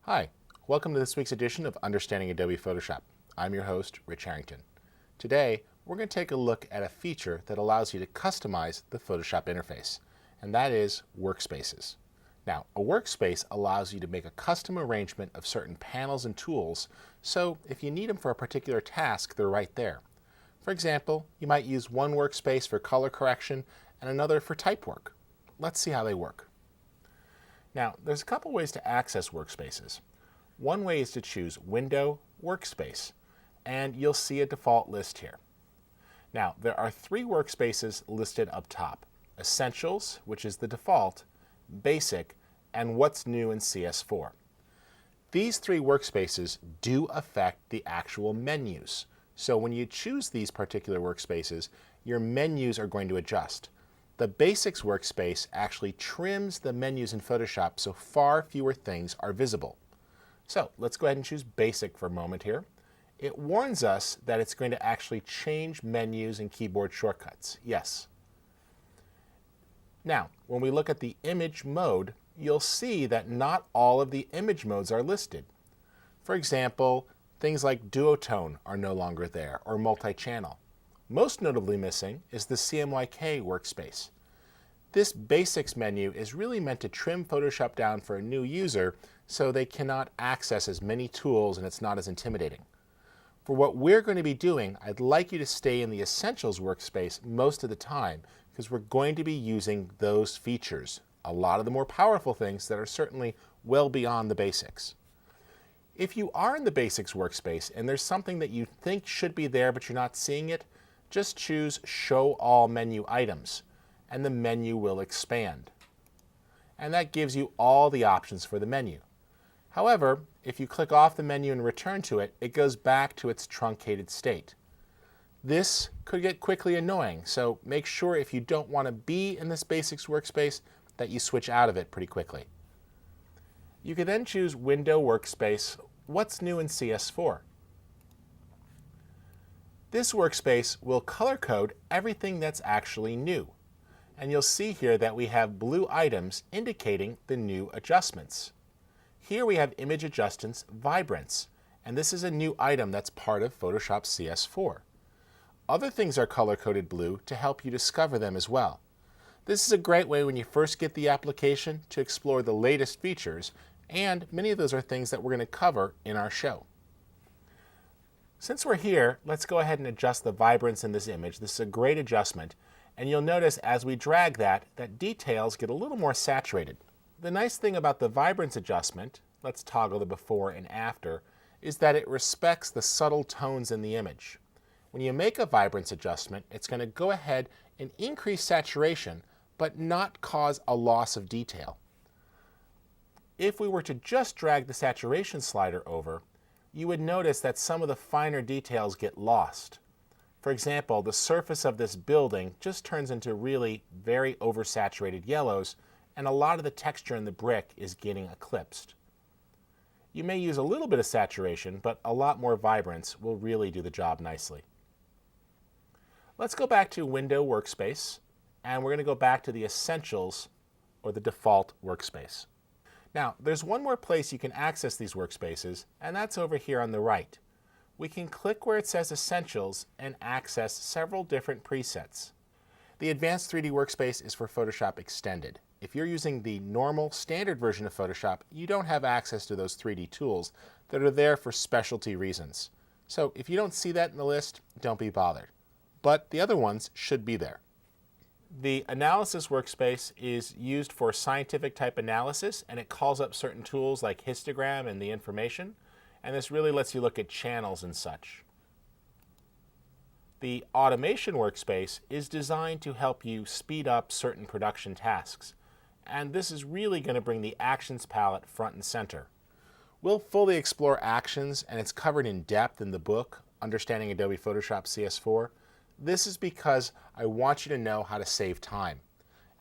Hi, welcome to this week's edition of Understanding Adobe Photoshop. I'm your host, Rich Harrington. Today, we're going to take a look at a feature that allows you to customize the Photoshop interface, and that is Workspaces. Now, a workspace allows you to make a custom arrangement of certain panels and tools, so if you need them for a particular task, they're right there. For example, you might use one workspace for color correction and another for type work. Let's see how they work. Now, there's a couple ways to access Workspaces. One way is to choose Window, Workspace, and you'll see a default list here. Now, there are three workspaces listed up top: Essentials, which is the default, Basic, and What's New in CS4. These three workspaces do affect the actual menus. So when you choose these particular workspaces, your menus are going to adjust. The Basics workspace actually trims the menus in Photoshop so far fewer things are visible. So let's go ahead and choose Basic for a moment here. It warns us that it's going to actually change menus and keyboard shortcuts. Yes. Now, when we look at the image mode, you'll see that not all of the image modes are listed. For example, things like duotone are no longer there, or multi-channel. Most notably missing is the CMYK workspace. This Basics menu is really meant to trim Photoshop down for a new user so they cannot access as many tools and it's not as intimidating. For what we're going to be doing, I'd like you to stay in the Essentials workspace most of the time because we're going to be using those features, a lot of the more powerful things that are certainly well beyond the Basics. If you are in the Basics workspace and there's something that you think should be there but you're not seeing it, just choose Show All Menu Items, and the menu will expand. And that gives you all the options for the menu. However, if you click off the menu and return to it, it goes back to its truncated state. This could get quickly annoying, so make sure if you don't want to be in this Basics workspace that you switch out of it pretty quickly. You can then choose Window Workspace, What's New in CS4. This workspace will color code everything that's actually new. And you'll see here that we have blue items indicating the new adjustments. Here we have Image Adjustments Vibrance, and this is a new item that's part of Photoshop CS4. Other things are color-coded blue to help you discover them as well. This is a great way when you first get the application to explore the latest features, and many of those are things that we're going to cover in our show. Since we're here, let's go ahead and adjust the vibrance in this image. This is a great adjustment, and you'll notice as we drag that details get a little more saturated. The nice thing about the vibrance adjustment, let's toggle the before and after, is that it respects the subtle tones in the image. When you make a vibrance adjustment, it's going to go ahead and increase saturation, but not cause a loss of detail. If we were to just drag the saturation slider over, you would notice that some of the finer details get lost. For example, the surface of this building just turns into really very oversaturated yellows, and a lot of the texture in the brick is getting eclipsed. You may use a little bit of saturation, but a lot more vibrance will really do the job nicely. Let's go back to Window Workspace, and we're going to go back to the Essentials or the default workspace. Now, there's one more place you can access these workspaces, and that's over here on the right. We can click where it says Essentials and access several different presets. The Advanced 3D Workspace is for Photoshop Extended. If you're using the normal, standard version of Photoshop, you don't have access to those 3D tools that are there for specialty reasons. So if you don't see that in the list, don't be bothered. But the other ones should be there. The Analysis workspace is used for scientific type analysis, and it calls up certain tools like histogram and the information, and this really lets you look at channels and such. The Automation workspace is designed to help you speed up certain production tasks, and this is really going to bring the Actions palette front and center. We'll fully explore Actions, and it's covered in depth in the book, Understanding Adobe Photoshop CS4. This is because I want you to know how to save time.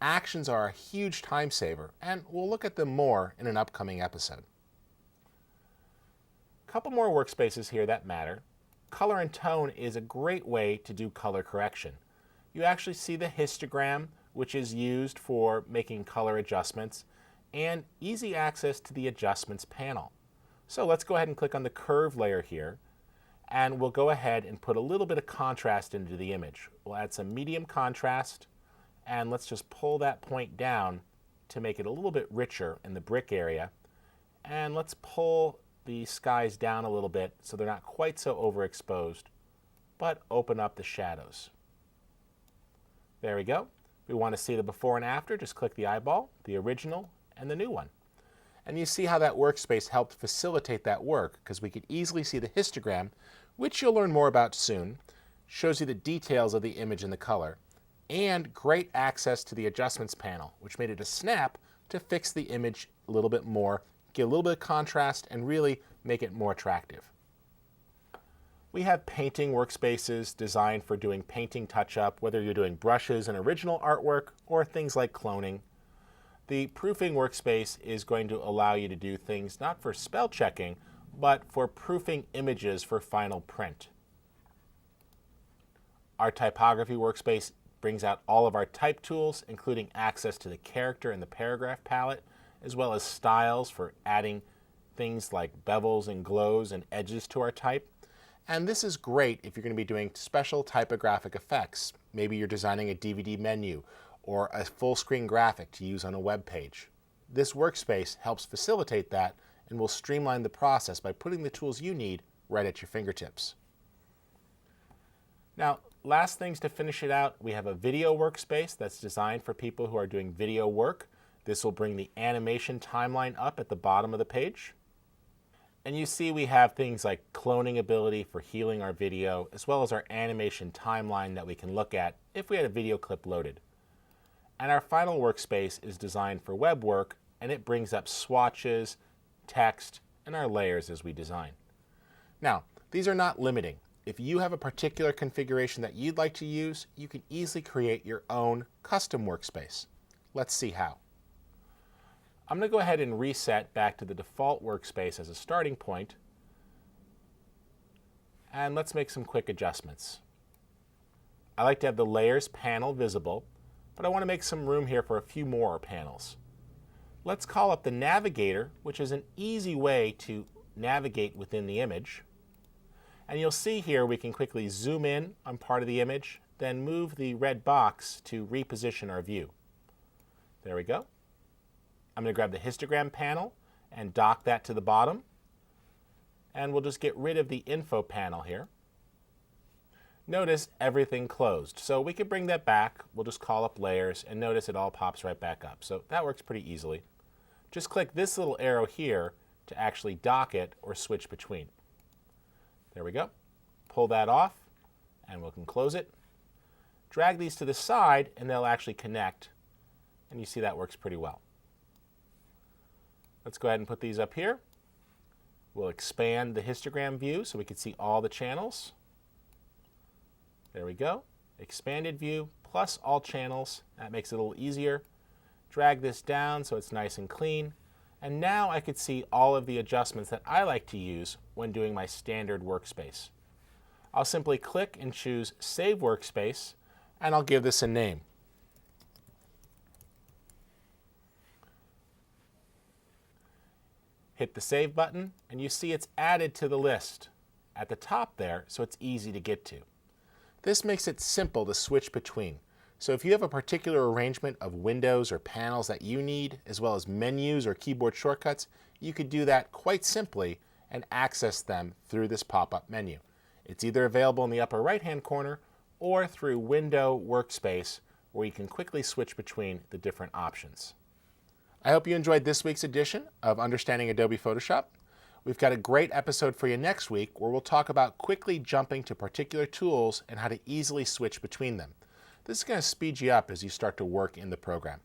Actions are a huge time saver, and we'll look at them more in an upcoming episode. A couple more workspaces here that matter. Color and tone is a great way to do color correction. You actually see the histogram, which is used for making color adjustments, and easy access to the Adjustments panel. So let's go ahead and click on the curve layer here, and we'll go ahead and put a little bit of contrast into the image. We'll add some medium contrast, and let's just pull that point down to make it a little bit richer in the brick area. And let's pull the skies down a little bit so they're not quite so overexposed, but open up the shadows. There we go. We want to see the before and after, just click the eyeball, the original, and the new one. And you see how that workspace helped facilitate that work, because we could easily see the histogram, which you'll learn more about soon, shows you the details of the image and the color, and great access to the adjustments panel, which made it a snap to fix the image a little bit more, get a little bit of contrast, and really make it more attractive. We have painting workspaces designed for doing painting touch-up, whether you're doing brushes and original artwork or things like cloning. The proofing workspace is going to allow you to do things not for spell checking, but for proofing images for final print. Our typography workspace brings out all of our type tools, including access to the character and the paragraph palette, as well as styles for adding things like bevels and glows and edges to our type. And this is great if you're going to be doing special typographic effects. Maybe you're designing a DVD menu or a full screen graphic to use on a web page. This workspace helps facilitate that and will streamline the process by putting the tools you need right at your fingertips. Now, last things to finish it out, we have a video workspace that's designed for people who are doing video work. This will bring the animation timeline up at the bottom of the page. And you see we have things like cloning ability for healing our video, as well as our animation timeline that we can look at if we had a video clip loaded. And our final workspace is designed for web work, and it brings up swatches, text, and our layers as we design. Now, these are not limiting. If you have a particular configuration that you'd like to use, you can easily create your own custom workspace. Let's see how. I'm going to go ahead and reset back to the default workspace as a starting point. And let's make some quick adjustments. I like to have the layers panel visible, but I want to make some room here for a few more panels. Let's call up the navigator, which is an easy way to navigate within the image. And you'll see here we can quickly zoom in on part of the image, then move the red box to reposition our view. There we go. I'm going to grab the histogram panel and dock that to the bottom. And we'll just get rid of the info panel here. Notice everything closed. So we can bring that back. We'll just call up layers and notice it all pops right back up. So that works pretty easily. Just click this little arrow here to actually dock it or switch between. There we go. Pull that off and we can close it. Drag these to the side and they'll actually connect. And you see that works pretty well. Let's go ahead and put these up here. We'll expand the histogram view so we can see all the channels. There we go. Expanded view plus all channels. That makes it a little easier. Drag this down so it's nice and clean. And now I could see all of the adjustments that I like to use when doing my standard workspace. I'll simply click and choose Save Workspace, and I'll give this a name. Hit the Save button, and you see it's added to the list at the top there, so it's easy to get to. This makes it simple to switch between. So if you have a particular arrangement of windows or panels that you need, as well as menus or keyboard shortcuts, you could do that quite simply and access them through this pop-up menu. It's either available in the upper right-hand corner or through Window Workspace, where you can quickly switch between the different options. I hope you enjoyed this week's edition of Understanding Adobe Photoshop. We've got a great episode for you next week where we'll talk about quickly jumping to particular tools and how to easily switch between them. This is going to speed you up as you start to work in the program.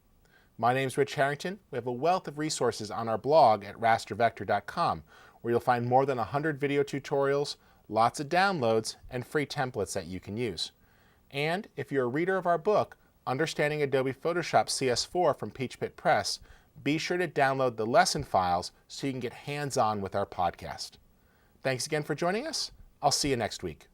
My name is Rich Harrington. We have a wealth of resources on our blog at rastervector.com, where you'll find more than 100 video tutorials, lots of downloads, and free templates that you can use. And if you're a reader of our book, Understanding Adobe Photoshop CS4 from Peach Pit Press, be sure to download the lesson files so you can get hands-on with our podcast. Thanks again for joining us. I'll see you next week.